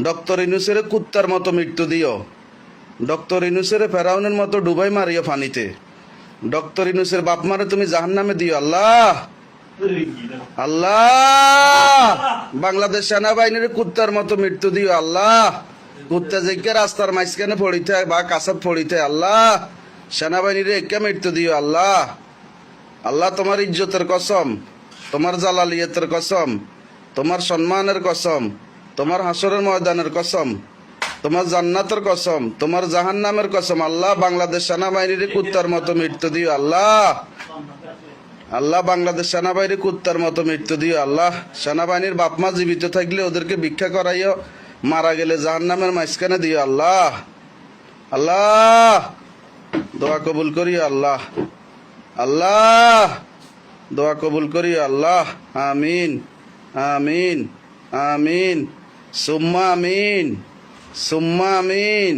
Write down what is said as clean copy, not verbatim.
Doctor ইনুসের কুত্তার মতো মৃত্যু দিও। ডক্টর ইনুসের ফেরাউনের মতো ডুবাই মারিও পানিতে। ডক্টর ইনুসের বাপ মারে তুমি জাহান্নামে দিও আল্লাহ। আল্লাহ বাংলাদেশ সেনাবাহিনীর কুত্তার মতো মৃত্যু দিও আল্লাহ। কুত্তা যেকে রাস্তার মাঝখানে পড়িতে বা কাছাব পড়িতে আল্লাহ সেনাবাহিনীর একে মৃত্যু দিও আল্লাহ। আল্লাহ তোমার ইজ্জতের কসম, তোমার জালালিয়তের কসম, তোমার সম্মানের কসম, তোমার হাসরের ময়দানের কসম, তোমার জান্নাতের কসম, তোমার জাহান্নামের কসম আল্লাহ বাংলাদেশ সেনাবাহিনীর কুত্তার মতো মৃত্যু দিও আল্লাহ। আল্লাহ বাংলাদেশ সেনাবাহিনী কুত্তার মতো মৃত্যু দিও আল্লাহ। সেনাবাহিনীর বাপমা জীবিত থাকলে ওদেরকে ভিক্ষা করাইও, মারা গেলে জাহান্নামের মাঝখানে দিও আল্লাহ। আল্লাহ দোয়া কবুল করিও আল্লাহ। আল্লাহ দোয়া কবুল করিও আল্লাহ। আমিন আমিন আমিন সুম্মা আমিন সুম্মা আমিন।